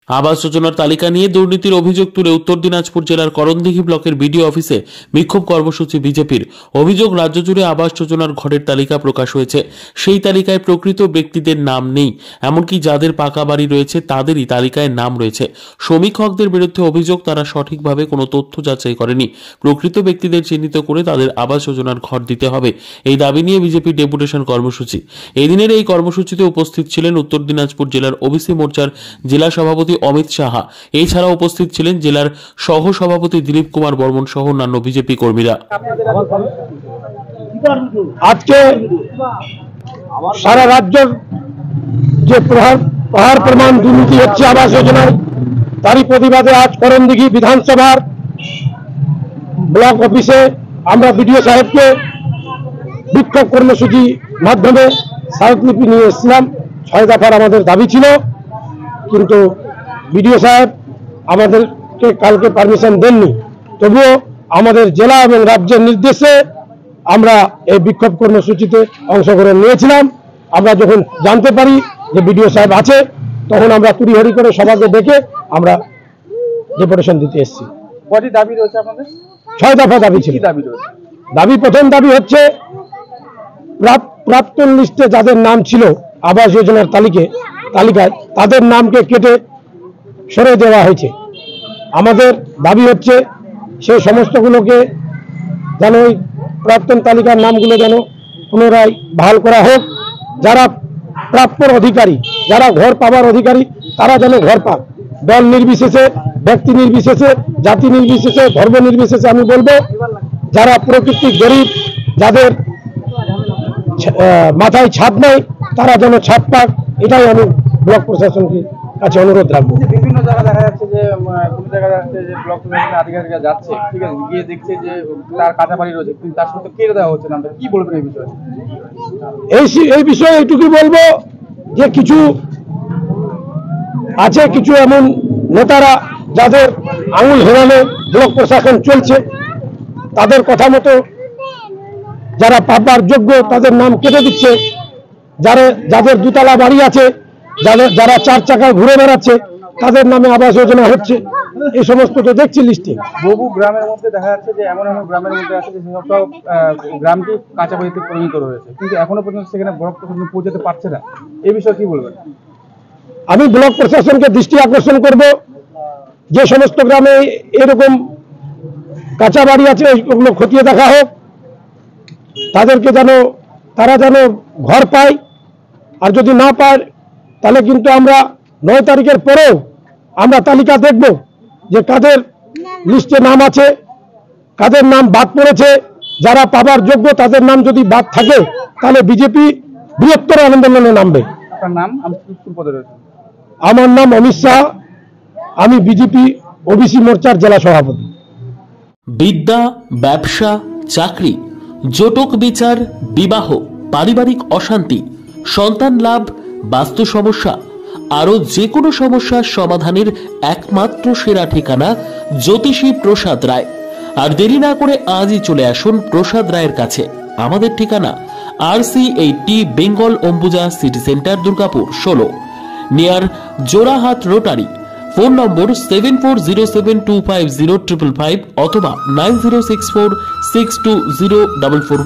আবাস যোজনার তালিকা নিয়ে দুর্নীতির অভিযোগ তুলে উত্তর দিনাজপুর জেলার করণদিঘি ব্লকের বিডিও অফিসে বিক্ষোভ কর্মসূচি বিজেপির। অভিযোগ, রাজ্য জুড়ে আবাস যোজনার ঘরের তালিকা প্রকাশ হয়েছে, সেই তালিকায় প্রকৃত ব্যক্তিদের নাম নেই, এমনকি যাদের পাকা বাড়ি রয়েছে তাদেরই তালিকায় নাম রয়েছে। সমীক্ষকদের বিরুদ্ধে অভিযোগ, তারা সঠিকভাবে কোনো তথ্য যাচাই করেনি। প্রকৃত ব্যক্তিদের চিহ্নিত করে তাদের আবাস যোজনার ঘর দিতে হবে, এই দাবি নিয়ে বিজেপির ডেপুটেশন কর্মসূচি। এদিনের এই কর্মসূচিতে উপস্থিত ছিলেন উত্তর দিনাজপুর জেলার ওবিসি মোর্চার জেলা সভাপতি অমিত সাহা। এছাড়া উপস্থিত ছিলেন জেলার সহ সভাপতি দিলীপ কুমার বর্মন সহ অন্যান্য বিজেপি কর্মীরা। আজকে সারা রাজ্যের যে পাহাড় প্রমাণ দুর্নীতি হচ্ছে আবাস যোজনায়, তারই প্রতিবাদে আজ করণদিঘি বিধানসভার ব্লক অফিসে আমরা বিডিও সাহেবকে বিক্ষোভ কর্মসূচি মাধ্যমে স্মারকলিপি নিয়ে এসেছিলাম। 6 দফার আমাদের দাবি ছিল, কিন্তু বিডিও সাহেব আমাদেরকে কালকে পারমিশন দেননি। তবুও আমাদের জেলা এবং রাজ্যের নির্দেশে আমরা এই বিক্ষোভ কর্মসূচিতে অংশগ্রহণ নিয়েছিলাম। আমরা যখন জানতে পারি যে বিডিও সাহেব আছে, তখন আমরা তড়িঘড়ি করে সবাইকে ডেকে আমরা ডেপুটেশন দিতে এসেছি। কয়টি দাবি রয়েছে আপনাদের? 6 দফা দাবি ছিল। প্রথম দাবি হচ্ছে প্রাক্তন লিস্টে যাদের নাম ছিল আবাস যোজনার তালিকায়, তাদের নামকে কেটে সরে দেওয়া হয়েছে। আমাদের দাবি হচ্ছে সেই সমস্তগুলোকে যেন ওই প্রাক্তন তালিকার নামগুলো যেন পুনরায় বহাল করা হোক। যারা প্রাপ্যর অধিকারী, যারা ঘর পাবার অধিকারী, তারা যেন ঘর পাক। দল নির্বিশেষে, ব্যক্তি নির্বিশেষে, জাতি নির্বিশেষে, ধর্ম নির্বিশেষে আমি বলবো, যারা প্রকৃতির গরিব, যাদের মাথায় ছাদ নাই, তারা যেন ছাদ পাক। এটাই আমি ব্লক প্রশাসনকে কাছে অনুরোধ রাখবো। বিভিন্ন জায়গায় দেখা যাচ্ছে যে কোনো জায়গায় যাচ্ছে যে ব্লক প্রশাসনের আধিকারিকরা যাচ্ছে, ঠিক আছে, গিয়ে দেখছে যে তার কাঁচা বাড়ি রয়েছে, কিন্তু তার সত্ত্বেও কেটে দেওয়া হচ্ছে না। কি বলবেন এই বিষয়ে? এই বিষয়ে এইটুকু বলবো যে কিছু আছে, কিছু এমন নেতারা যাদের আঙুল হেরানো ব্লক প্রশাসন চলছে, তাদের কথা মতো যারা পাবার যোগ্য তাদের নাম কেটে দিচ্ছে। যাদের 2 তলা বাড়ি আছে, যারা 4 চাকায় ঘুরে বেড়াচ্ছে, তাদের নামে আবাস যোজনা হচ্ছে। এই সমস্ত তো দেখছি লিস্টে। বহু গ্রামের মধ্যে দেখা যাচ্ছে যে এমন গ্রামের মধ্যে আছে যে সব গ্রামটি কাঁচা বাড়িতে পরিণত রয়েছে, কিন্তু এখনো পর্যন্ত সেখানে ব্লক প্রশাসন পৌঁছাতে পারছে না। এই বিষয়ে কি বলবেন? আমি ব্লক প্রশাসনকে দৃষ্টি আকর্ষণ করব, যে সমস্ত গ্রামে এরকম কাঁচা বাড়ি আছে ওগুলো খতিয়ে দেখা হোক, তাদেরকে তারা যেন ঘর পায়। আর যদি না পায় তাহলে কিন্তু আমরা 9 তারিখের পরেও আমরা তালিকা দেখব যে কাদের লিস্টে নাম আছে, কাদের নাম বাদ পড়েছে। যারা পাবার যোগ্য তাদের নাম যদি বাদ থাকে, তাহলে বিজেপি বৃহত্তর আন্দোলনে নামবে। আপনার নাম? আমার নাম অমিত শাহ, আমি বিজেপি ওবিসি মোর্চার জেলা সভাপতি। বিদ্যা, ব্যবসা, চাকরি, জটক বিচার, বিবাহ, পারিবারিক অশান্তি, সন্তান লাভ, বাস্তু সমস্যা, আরো যে কোনো সমস্যার সমাধানের একমাত্র সেরা ঠিকানা জ্যোতিষী প্রসাদ রায়। আর দেরি না করে আজই চলে আসুন প্রসাদ রায়ের কাছে। আমাদের ঠিকানা RC80 Bengal Ambuja city centre, Durgapur 16, near Jorhat rotary. Phone নম্বর 7407250555 অথবা 9064620444।